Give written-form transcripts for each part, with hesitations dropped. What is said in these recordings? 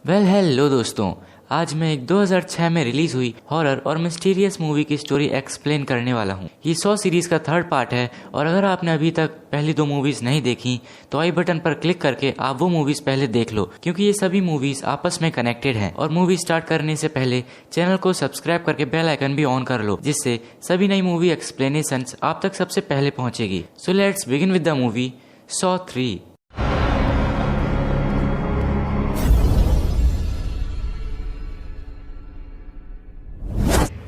Hello दोस्तों। आज मैं एक 2006 में रिलीज हुई हॉरर और मिस्टीरियस मूवी की स्टोरी एक्सप्लेन करने वाला हूँ। ये 100 सीरीज का थर्ड पार्ट है और अगर आपने अभी तक पहली दो मूवीज नहीं देखी तो आई बटन पर क्लिक करके आप वो मूवीज पहले देख लो, क्योंकि ये सभी मूवीज आपस में कनेक्टेड हैं। और मूवी स्टार्ट करने से पहले चैनल को सब्सक्राइब करके बेल आइकन भी ऑन कर लो, जिससे सभी नई मूवी एक्सप्लेनेशंस आप तक सबसे पहले पहुंचेगी। So let's begin with the movie saw 3।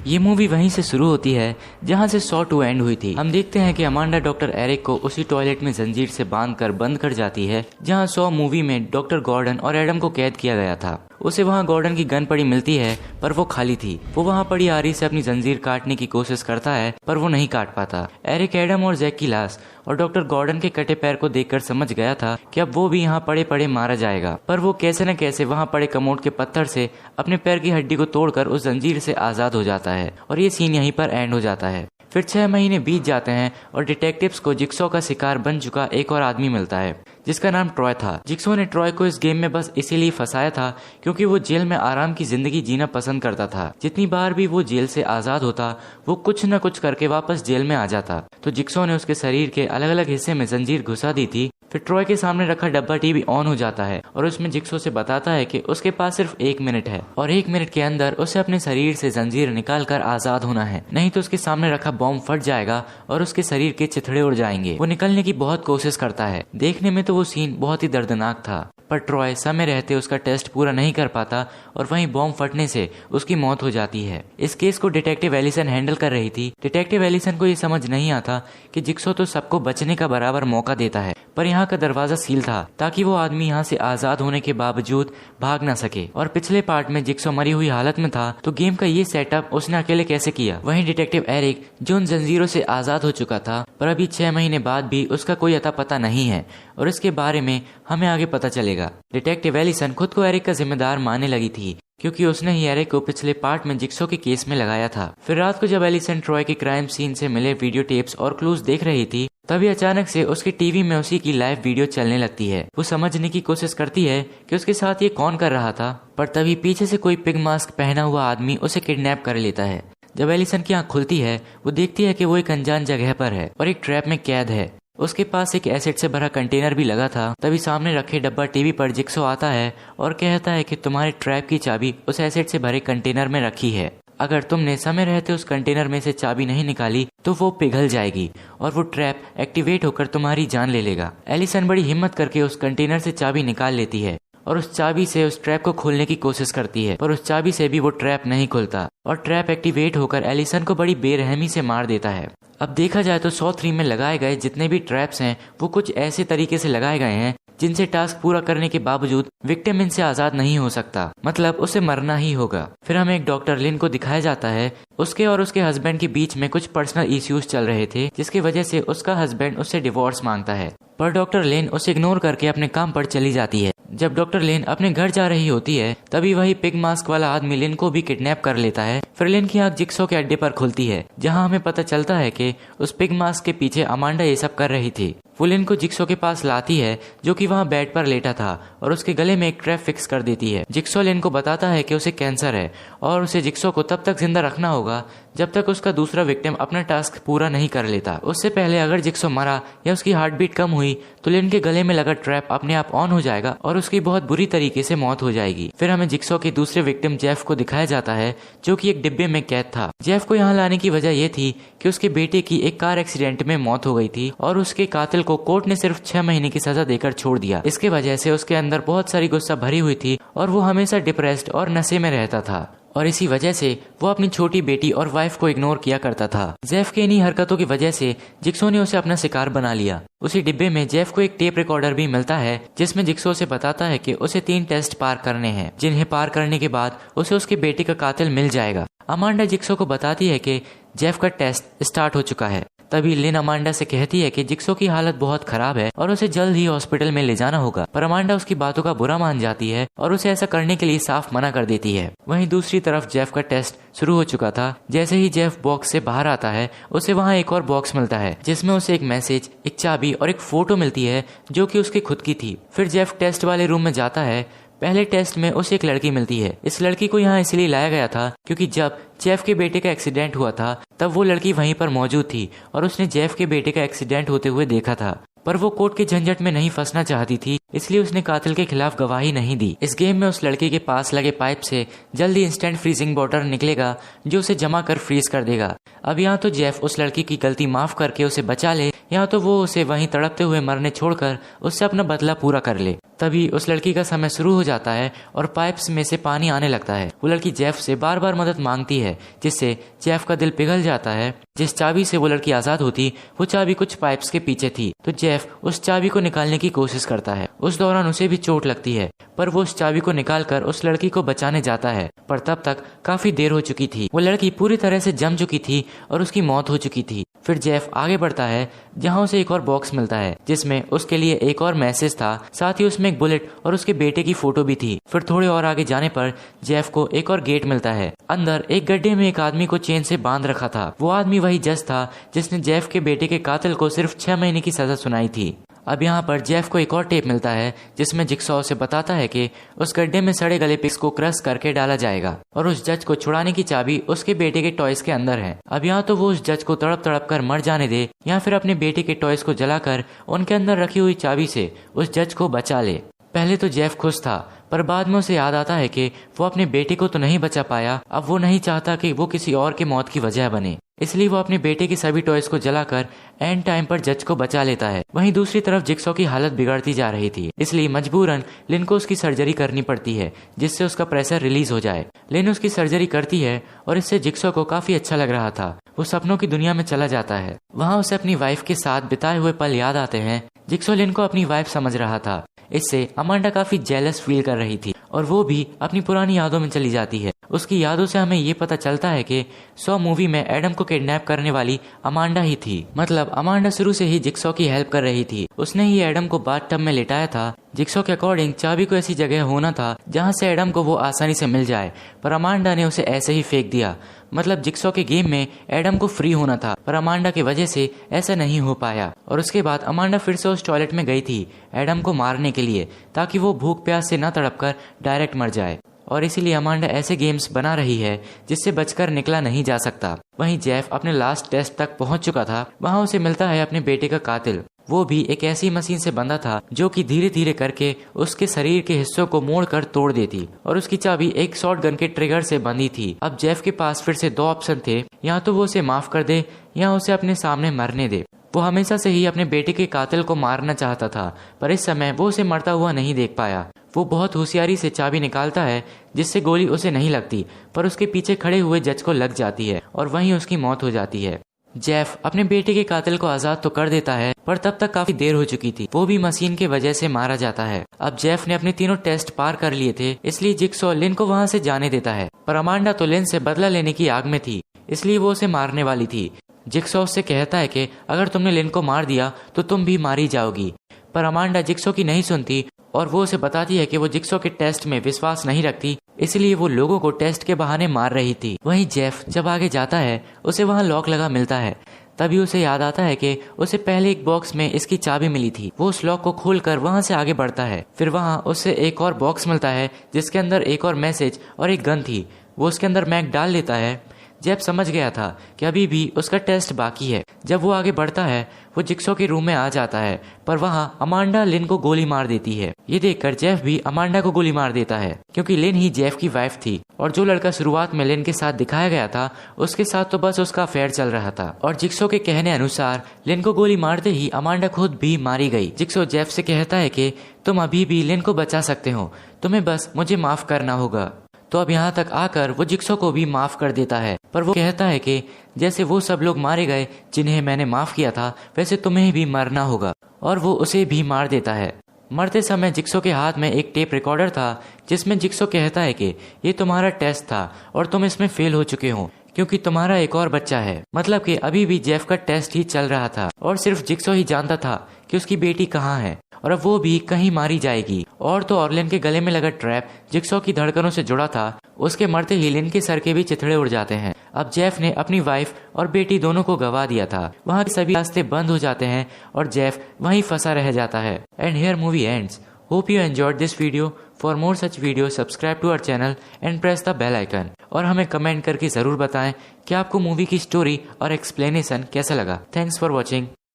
ये मूवी वहीं से शुरू होती है जहां से सॉ 2 एंड हुई थी। हम देखते हैं कि अमांडा डॉक्टर एरिक को उसी टॉयलेट में जंजीर से बांधकर बंद कर जाती है जहां सॉ मूवी में डॉक्टर गॉर्डन और एडम को कैद किया गया था। उसे वहां गॉर्डन की गन पड़ी मिलती है पर वो खाली थी। वो वहां पड़ी आरी से अपनी जंजीर काटने की कोशिश करता है पर वो नहीं काट पाता। एरिक, एडम और जैक की लाश और डॉक्टर गॉर्डन के कटे पैर को देखकर समझ गया था कि अब वो भी यहाँ पड़े पड़े मारा जाएगा, पर वो कैसे न कैसे वहाँ पड़े कमोड के पत्थर से अपने पैर की हड्डी को तोड़कर उस जंजीर से आजाद हो जाता है और ये सीन यहीं पर एंड हो जाता है। फिर 6 महीने बीत जाते हैं और डिटेक्टिव्स को जिक्सॉ का शिकार बन चुका एक और आदमी मिलता है जिसका नाम ट्रॉय था। जिक्सॉ ने ट्रॉय को इस गेम में बस इसीलिए फंसाया था क्योंकि वो जेल में आराम की जिंदगी जीना पसंद करता था। जितनी बार भी वो जेल से आजाद होता वो कुछ न कुछ करके वापस जेल में आ जाता। तो जिक्सॉ ने उसके शरीर के अलग अलग हिस्से में जंजीर घुसा दी थी। फिर ट्रॉय के सामने रखा डब्बा टीवी ऑन हो जाता है और उसमें जिक्सॉ से बताता है कि उसके पास सिर्फ 1 मिनट है और 1 मिनट के अंदर उसे अपने शरीर से जंजीर निकाल कर आजाद होना है, नहीं तो उसके सामने रखा बॉम्ब फट जाएगा और उसके शरीर के चिथड़े उड़ जाएंगे। वो निकलने की बहुत कोशिश करता है। देखने में तो वो सीन बहुत ही दर्दनाक था, पर ट्रॉय समय रहते उसका टेस्ट पूरा नहीं कर पाता और वहीं बॉम्ब फटने से उसकी मौत हो जाती है। इस केस को डिटेक्टिव एलिसन हैंडल कर रही थी। डिटेक्टिव एलिसन को ये समझ नहीं आता कि जिक्सॉ तो सबको बचने का बराबर मौका देता है, पर यहाँ का दरवाजा सील था ताकि वो आदमी यहाँ से आजाद होने के बावजूद भाग ना सके। और पिछले पार्ट में जिक्सॉ मरी हुई हालत में था, तो गेम का ये सेटअप उसने अकेले कैसे किया। वहीं डिटेक्टिव एरिक जो उन जंजीरों से आजाद हो चुका था, पर अभी 6 महीने बाद भी उसका कोई अता पता नहीं है और इसके बारे में हमें आगे पता चलेगा। डिटेक्टिव एलिसन खुद को एरिक का जिम्मेदार मानने लगी थी क्योंकि उसने ही एरिक को पिछले पार्ट में जिक्सॉ के केस में लगाया था। फिर रात को जब एलिसन ट्रॉय के क्राइम सीन से मिले वीडियो टेप्स और क्लूज देख रही थी, तभी अचानक से उसके टीवी में उसी की लाइव वीडियो चलने लगती है। वो समझने की कोशिश करती है कि उसके साथ ये कौन कर रहा था, पर तभी पीछे से कोई पिग मास्क पहना हुआ आदमी उसे किडनैप कर लेता है। जब एलिसन की आंख खुलती है वो देखती है कि वो एक अनजान जगह पर है और एक ट्रैप में कैद है। उसके पास एक एसिड से भरा कंटेनर भी लगा था। तभी सामने रखे डब्बा टीवी पर जिक्सॉ आता है और कहता है कि तुम्हारे ट्रैप की चाबी उस एसिड से भरे कंटेनर में रखी है। अगर तुमने समय रहते उस कंटेनर में से चाबी नहीं निकाली तो वो पिघल जाएगी और वो ट्रैप एक्टिवेट होकर तुम्हारी जान ले लेगा। एलिसन बड़ी हिम्मत करके उस कंटेनर से चाबी निकाल लेती है और उस चाबी से उस ट्रैप को खोलने की कोशिश करती है, पर उस चाबी से भी वो ट्रैप नहीं खुलता और ट्रैप एक्टिवेट होकर एलिसन को बड़ी बेरहमी से मार देता है। अब देखा जाए तो सॉ 3 में लगाए गए जितने भी ट्रैप्स हैं वो कुछ ऐसे तरीके से लगाए गए हैं जिनसे टास्क पूरा करने के बावजूद विक्टिम इनसे आजाद नहीं हो सकता, मतलब उसे मरना ही होगा। फिर हमें एक डॉक्टर लिन को दिखाया जाता है। उसके और उसके हस्बैंड के बीच में कुछ पर्सनल इश्यूज चल रहे थे जिसकी वजह से उसका हस्बैंड उससे डिवोर्स मांगता है, पर डॉक्टर लेन उसे इग्नोर करके अपने काम पर चली जाती है। जब डॉक्टर लेन अपने घर जा रही होती है तभी वही पिग मास्क वाला आदमी लिन को भी किडनैप कर लेता है। फिर लिन की आंख जिक्सॉ के अड्डे पर खुलती है जहां हमें पता चलता है कि उस पिग मास्क के पीछे अमांडा ये सब कर रही थी। वो लिन को जिक्सॉ के पास लाती है जो कि वहां बेड पर लेटा था और उसके गले में एक ट्रैप फिक्स कर देती है। जिक्सॉ लिन को बताता है कि उसे कैंसर है और उसे जिक्सॉ को तब तक जिंदा रखना होगा जब तक उसका दूसरा विक्टिम अपना टास्क पूरा नहीं कर लेता। उससे पहले अगर जिक्सॉ मरा या उसकी हार्ट बीट कम हुई तो लिन के गले में लगा ट्रैप अपने आप ऑन हो जाएगा और उसकी बहुत बुरी तरीके से मौत हो जाएगी। फिर हमें जिक्सॉ के दूसरे विक्टिम जेफ को दिखाया जाता है जो कि एक डिब्बे में कैद था। जेफ को यहाँ लाने की वजह यह थी कि उसके बेटे की एक कार एक्सीडेंट में मौत हो गई थी और उसके कातिल को कोर्ट ने सिर्फ 6 महीने की सजा देकर छोड़ दिया। इसके वजह से उसके अंदर बहुत सारी गुस्सा भरी हुई थी और वो हमेशा डिप्रेस्ड और नशे में रहता था और इसी वजह से वो अपनी छोटी बेटी और वाइफ को इग्नोर किया करता था। जेफ के इन्हीं हरकतों की वजह से जिक्सॉ ने उसे अपना शिकार बना लिया। उसी डिब्बे में जेफ को एक टेप रिकॉर्डर भी मिलता है जिसमें जिक्सॉ से बताता है कि उसे 3 टेस्ट पार करने हैं जिन्हें पार करने के बाद उसे उसके बेटे का कातिल मिल जाएगा। अमांडा जिक्सॉ को बताती है कि जेफ का टेस्ट स्टार्ट हो चुका है। तभी लिन अमांडा से कहती है कि जिक्सॉ की हालत बहुत खराब है और उसे जल्द ही हॉस्पिटल में ले जाना होगा, पर अमांडा उसकी बातों का बुरा मान जाती है और उसे ऐसा करने के लिए साफ मना कर देती है। वहीं दूसरी तरफ जेफ का टेस्ट शुरू हो चुका था। जैसे ही जेफ बॉक्स से बाहर आता है उसे वहाँ एक और बॉक्स मिलता है जिसमें उसे एक मैसेज, एक चाबी और एक फोटो मिलती है जो कि उसकी खुद की थी। फिर जेफ टेस्ट वाले रूम में जाता है। पहले टेस्ट में उसे एक लड़की मिलती है। इस लड़की को यहाँ इसलिए लाया गया था क्योंकि जब जेफ के बेटे का एक्सीडेंट हुआ था तब वो लड़की वहीं पर मौजूद थी और उसने जेफ के बेटे का एक्सीडेंट होते हुए देखा था। पर वो कोर्ट के झंझट में नहीं फंसना चाहती थी, इसलिए उसने कातिल के खिलाफ गवाही नहीं दी। इस गेम में उस लड़की के पास लगे पाइप से जल्दी इंस्टेंट फ्रीजिंग वाटर निकलेगा जो उसे जमा कर फ्रीज कर देगा। अब यहाँ तो जेफ उस लड़की की गलती माफ करके उसे बचा ले, यहाँ तो वो उसे वहीं तड़पते हुए मरने छोड़कर उससे अपना बदला पूरा कर ले। तभी उस लड़की का समय शुरू हो जाता है और पाइप्स में से पानी आने लगता है। वो लड़की जेफ से बार बार मदद मांगती है, जिससे जेफ का दिल पिघल जाता है। जिस चाबी से वो लड़की आजाद होती वो चाबी कुछ पाइप्स के पीछे थी, तो जेफ उस चाबी को निकालने की कोशिश करता है। उस दौरान उसे भी चोट लगती है, पर वो उस चाबी को निकालकर उस लड़की को बचाने जाता है, पर तब तक काफी देर हो चुकी थी। वो लड़की पूरी तरह से जम चुकी थी और उसकी मौत हो चुकी थी। फिर जेफ आगे बढ़ता है जहां उसे एक और बॉक्स मिलता है जिसमें उसके लिए एक और मैसेज था, साथ ही उसमें एक बुलेट और उसके बेटे की फोटो भी थी। फिर थोड़े और आगे जाने पर जेफ को एक और गेट मिलता है। अंदर एक गड्ढे में एक आदमी को चेन से बांध रखा था। वो आदमी वही जज था जिसने जेफ के बेटे के कातिल को सिर्फ 6 महीने की सजा सुनाई थी। अब यहाँ पर जेफ को एक और टेप मिलता है जिसमें जिक्सॉ उसे बताता है कि उस गड्ढे में सड़े गले पिग्स को क्रश करके डाला जाएगा और उस जज को छुड़ाने की चाबी उसके बेटे के टॉयज के अंदर है। अब यहाँ तो वो उस जज को तड़प तड़प कर मर जाने दे या फिर अपने बेटे के टॉयज को जलाकर उनके अंदर रखी हुई चाबी से उस जज को बचा ले। पहले तो जेफ खुश था, पर बाद में उसे याद आता है कि वो अपने बेटे को तो नहीं बचा पाया। अब वो नहीं चाहता कि वो किसी और के मौत की वजह बने, इसलिए वो अपने बेटे के सभी टॉयज को जलाकर एंड टाइम पर जज को बचा लेता है। वहीं दूसरी तरफ जिक्सॉ की हालत बिगड़ती जा रही थी, इसलिए मजबूरन लिन को उसकी सर्जरी करनी पड़ती है जिससे उसका प्रेशर रिलीज हो जाए। लिन उसकी सर्जरी करती है और इससे जिक्सॉ को काफी अच्छा लग रहा था। वो सपनों की दुनिया में चला जाता है। वहाँ उसे अपनी वाइफ के साथ बिताए हुए पल याद आते हैं। जिक्सॉ लिन को अपनी वाइफ समझ रहा था, इससे अमांडा काफी जेलस फील कर रही थी और वो भी अपनी पुरानी यादों में चली जाती है। उसकी यादों से हमें ये पता चलता है कि सॉ मूवी में एडम को किडनैप करने वाली अमांडा ही थी। मतलब अमांडा शुरू से ही जिक्सॉ की हेल्प कर रही थी। उसने ही एडम को बाथटब में लेटाया था। जिक्सॉ के अकॉर्डिंग चाबी को ऐसी जगह होना था जहां से एडम को वो आसानी से मिल जाए, पर अमांडा ने उसे ऐसे ही फेंक दिया। मतलब जिक्सॉ के गेम में एडम को फ्री होना था, पर अमांडा की वजह से ऐसा नहीं हो पाया। और उसके बाद अमांडा फिर से उस टॉयलेट में गई थी एडम को मारने के लिए, ताकि वो भूख प्यास से न तड़पकर डायरेक्ट मर जाए। और इसीलिए अमांडा ऐसे गेम्स बना रही है जिससे बचकर निकला नहीं जा सकता। वहीं जेफ अपने लास्ट टेस्ट तक पहुंच चुका था। वहां उसे मिलता है अपने बेटे का कातिल। वो भी एक ऐसी मशीन से बंधा था जो कि धीरे धीरे करके उसके शरीर के हिस्सों को मोड़कर तोड़ देती, और उसकी चाबी एक शॉटगन के ट्रिगर से बंधी थी। अब जेफ के पास फिर से 2 ऑप्शन थे, या तो वो उसे माफ कर दे या उसे अपने सामने मरने दे। वो हमेशा से ही अपने बेटे के कातिल को मारना चाहता था, पर इस समय वो उसे मरता हुआ नहीं देख पाया। वो बहुत होशियारी से चाबी निकालता है जिससे गोली उसे नहीं लगती, पर उसके पीछे खड़े हुए जज को लग जाती है और वहीं उसकी मौत हो जाती है। जेफ अपने बेटे के कातिल को आजाद तो कर देता है, पर तब तक काफी देर हो चुकी थी। वो भी मशीन के वजह से मारा जाता है। अब जेफ ने अपने तीनों टेस्ट पार कर लिए थे, इसलिए जिक्सॉ लिन को वहां से जाने देता है। पर अमांडा तो लिन से बदला लेने की आग में थी, इसलिए वो उसे मारने वाली थी। जिक्सॉ उससे कहता है कि अगर तुमने लिन को मार दिया तो तुम भी मारी जाओगी, पर अमांडा जिक्सॉ की नहीं सुनती और वो उसे बताती है कि वो जिक्सॉ के टेस्ट में विश्वास नहीं रखती, इसलिए वो लोगों को टेस्ट के बहाने मार रही थी। वहीं जेफ जब आगे जाता है उसे वहां लॉक लगा मिलता है। तभी उसे याद आता है कि उसे पहले एक बॉक्स में इसकी चाबी मिली थी। वो उस लॉक को खोलकर वहां से आगे बढ़ता है। फिर वहां उसे एक और बॉक्स मिलता है जिसके अंदर एक और मैसेज और एक गन थी। वो उसके अंदर मैग डाल लेता है। जेफ समझ गया था कि अभी भी उसका टेस्ट बाकी है। जब वो आगे बढ़ता है वो जिक्सॉ के रूम में आ जाता है, पर वहाँ अमांडा लिन को गोली मार देती है। ये देखकर जेफ भी अमांडा को गोली मार देता है, क्योंकि लिन ही जेफ की वाइफ थी और जो लड़का शुरुआत में लिन के साथ दिखाया गया था उसके साथ तो बस उसका अफेयर चल रहा था। और जिक्सॉ के कहने अनुसार लिन को गोली मारते ही अमांडा खुद भी मारी गई। जिक्सॉ जेफ से कहता है कि तुम अभी भी लिन को बचा सकते हो, तुम्हें बस मुझे माफ करना होगा। तो अब यहाँ तक आकर वो जिक्सॉ को भी माफ कर देता है, पर वो कहता है कि जैसे वो सब लोग मारे गए जिन्हें मैंने माफ किया था, वैसे तुम्हें भी मरना होगा। और वो उसे भी मार देता है। मरते समय जिक्सॉ के हाथ में एक टेप रिकॉर्डर था जिसमें जिक्सॉ कहता है कि ये तुम्हारा टेस्ट था और तुम इसमें फेल हो चुके हो क्योंकि तुम्हारा एक और बच्चा है। मतलब कि अभी भी जेफ का टेस्ट ही चल रहा था और सिर्फ जिक्सॉ ही जानता था कि उसकी बेटी कहाँ है और अब वो भी कहीं मारी जाएगी। और तो लिन के गले में लगा ट्रैप जिक्सॉ की धड़कनों से जुड़ा था, उसके मरते ही लिन के सर के भी चिथड़े उड़ जाते हैं। अब जेफ ने अपनी वाइफ और बेटी दोनों को गवा दिया था। वहाँ के सभी रास्ते बंद हो जाते हैं और जेफ वहीं फंसा रह जाता है। And here movie ends. Hope you enjoyed this video. For more such video subscribe to our channel and press the bell icon. और हमें कमेंट करके जरूर बताएं कि आपको मूवी की स्टोरी और एक्सप्लेनेशन कैसा लगा। Thanks for watching.